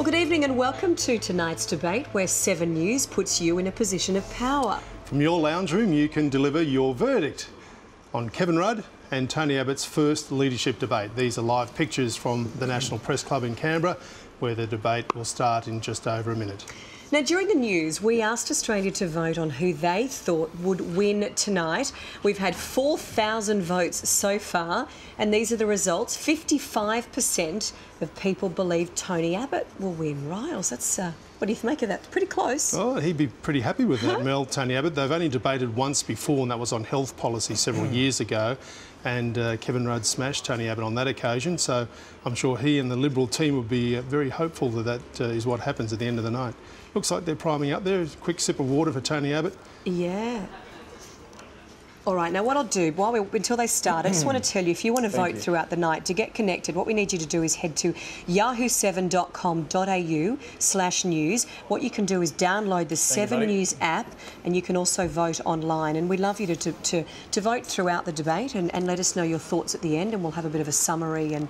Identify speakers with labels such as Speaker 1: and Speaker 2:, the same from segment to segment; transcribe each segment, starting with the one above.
Speaker 1: Well, good evening and welcome to tonight's debate, where 7 News puts you in a position of power.
Speaker 2: From your lounge room, you can deliver your verdict on Kevin Rudd and Tony Abbott's first leadership debate. These are live pictures from the National Press Club in Canberra, where the debate will start in just over a minute.
Speaker 1: Now, during the news, we asked Australia to vote on who they thought would win tonight. We've had 4,000 votes so far, and these are the results. 55% of people believe Tony Abbott will win. Riles, that's what do you make of that? Pretty close.
Speaker 2: Oh, he'd be pretty happy with that, Mel, Tony Abbott. They've only debated once before, and that was on health policy several years ago. And Kevin Rudd smashed Tony Abbott on that occasion. So I'm sure he and the Liberal team would be very hopeful that is what happens at the end of the night. Looks like they're priming up there. A quick sip of water for Tony Abbott.
Speaker 1: Yeah. All right, now what I'll do, until they start, I just want to tell you, if you want to vote throughout the night, to get connected, what we need you to do is head to yahoo7.com.au/news. What you can do is download the 7 News app, and you can also vote online. And we'd love you to vote throughout the debate and let us know your thoughts at the end, and we'll have a bit of a summary and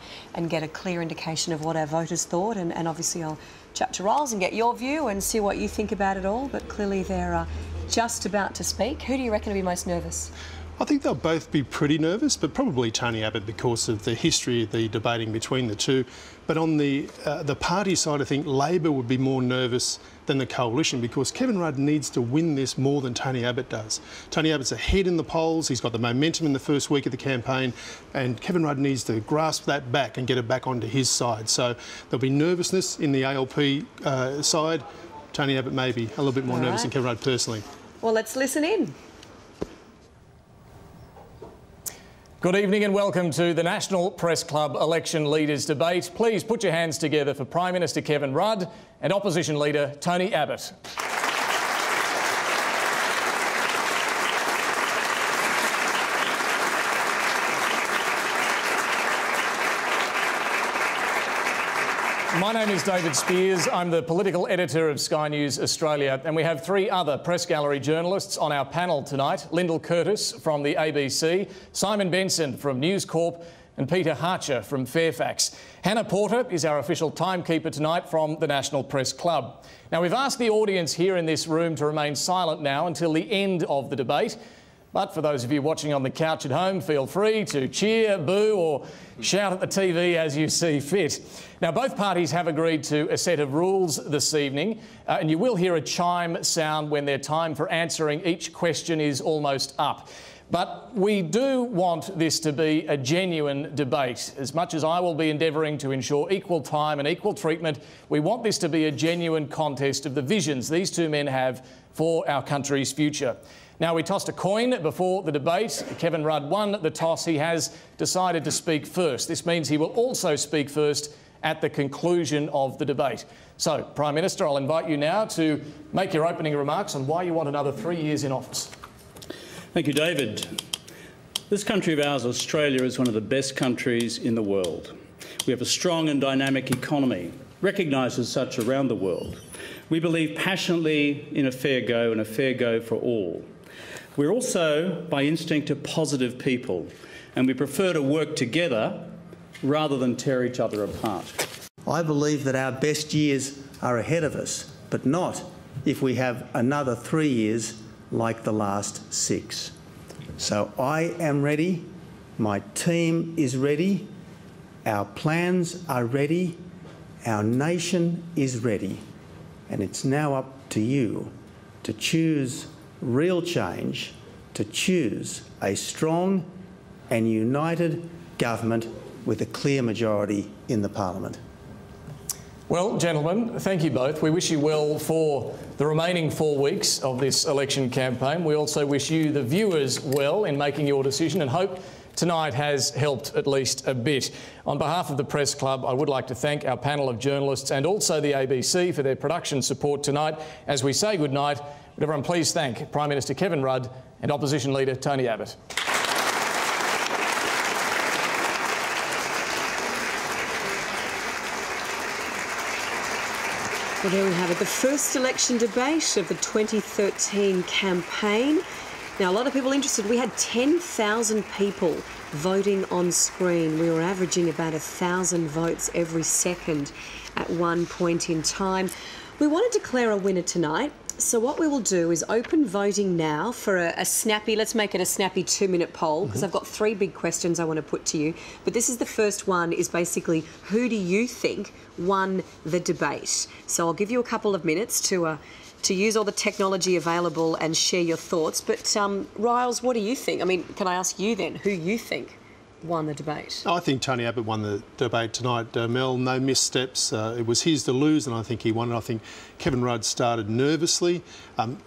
Speaker 1: get a clear indication of what our voters thought. And obviously I'll chat to Riles and get your view and see what you think about it all. But clearly they're just about to speak. Who do you reckon will be most nervous?
Speaker 2: I think they'll both be pretty nervous, but probably Tony Abbott because of the history of the debating between the two. But on the party side, I think Labor would be more nervous than the Coalition because Kevin Rudd needs to win this more than Tony Abbott does. Tony Abbott's ahead in the polls, he's got the momentum in the first week of the campaign, and Kevin Rudd needs to grasp that back and get it back onto his side. So there'll be nervousness in the ALP side. Tony Abbott may be a little bit more nervous than Kevin Rudd personally.
Speaker 1: Well, let's listen in.
Speaker 3: Good evening and welcome to the National Press Club Election Leaders Debate. Please put your hands together for Prime Minister Kevin Rudd and Opposition Leader Tony Abbott. My name is David Spears. I'm the political editor of Sky News Australia, and we have 3 other Press Gallery journalists on our panel tonight. Lyndall Curtis from the ABC, Simon Benson from News Corp, and Peter Harcher from Fairfax. Hannah Porter is our official timekeeper tonight from the National Press Club. Now, we've asked the audience here in this room to remain silent now until the end of the debate. But for those of you watching on the couch at home, feel free to cheer, boo or shout at the TV as you see fit. Now, both parties have agreed to a set of rules this evening, and you will hear a chime sound when their time for answering each question is almost up. But we do want this to be a genuine debate. As much as I will be endeavouring to ensure equal time and equal treatment, we want this to be a genuine contest of the visions these two men have for our country's future. Now, we tossed a coin before the debate. Kevin Rudd won the toss. He has decided to speak first. This means he will also speak first at the conclusion of the debate. So, Prime Minister, I'll invite you now to make your opening remarks on why you want another 3 years in office.
Speaker 4: Thank you, David. This country of ours, Australia, is one of the best countries in the world. We have a strong and dynamic economy, recognised as such around the world. We believe passionately in a fair go and a fair go for all. We're also, by instinct, a positive people, and we prefer to work together rather than tear each other apart.
Speaker 5: I believe that our best years are ahead of us, but not if we have another 3 years like the last 6. So I am ready, my team is ready, our plans are ready, our nation is ready, and it's now up to you to choose real change, to choose a strong and united government with a clear majority in the Parliament.
Speaker 3: Well, gentlemen, thank you both. We wish you well for the remaining 4 weeks of this election campaign. We also wish you, the viewers, well in making your decision and hope tonight has helped at least a bit. On behalf of the Press Club, I would like to thank our panel of journalists and also the ABC for their production support tonight. As we say goodnight, would everyone please thank Prime Minister Kevin Rudd and Opposition Leader Tony Abbott.
Speaker 1: Well, there we have it, the first election debate of the 2013 campaign. Now, a lot of people interested. We had 10,000 people voting on screen. We were averaging about 1,000 votes every second at one point in time. We want to declare a winner tonight. So what we will do is open voting now for a snappy, let's make it a snappy 2-minute poll, because I've got 3 big questions I want to put to you. But this is the first one, is basically, who do you think won the debate? So I'll give you a couple of minutes to use all the technology available and share your thoughts. But Riles, what do you think? I mean, can I ask you then, who you think won the debate?
Speaker 2: I think Tony Abbott won the debate tonight, Mel. No missteps. It was his to lose, and I think he won it. I think Kevin Rudd started nervously.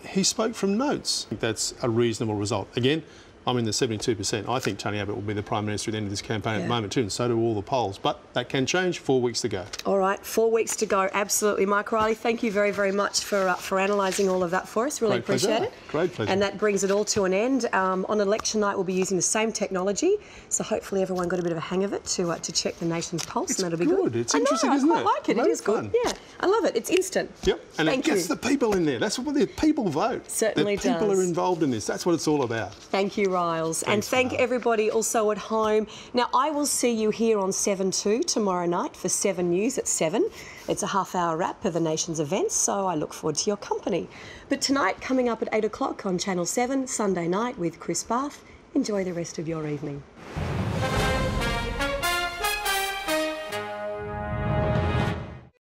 Speaker 2: He spoke from notes. I think that's a reasonable result. Again, I'm in the 72%. I think Tony Abbott will be the Prime Minister at the end of this campaign at the moment too, and so do all the polls. But that can change. 4 weeks to go. All
Speaker 1: right, 4 weeks to go. Absolutely. Mike Riley, thank you very, very much for analysing all of that for us. Really appreciate it.
Speaker 2: Great pleasure.
Speaker 1: And that brings it all to an end. On election night, we'll be using the same technology, so hopefully everyone got a bit of a hang of it to check the nation's pulse, and that'll be good.
Speaker 2: It's interesting, isn't it?
Speaker 1: I quite like it. It is good. Yeah, I love it. It's instant.
Speaker 2: Yep, and it gets the people in there. That's what the people vote.
Speaker 1: Certainly
Speaker 2: does. The people are involved in this. That's what it's all about.
Speaker 1: Thank you, Riles. And thank everybody also at home. Now, I will see you here on 7/2 tomorrow night for 7 News at 7. It's a half-hour wrap of the nation's events, so I look forward to your company. But tonight, coming up at 8 o'clock on Channel 7, Sunday night with Chris Bath. Enjoy the rest of your evening.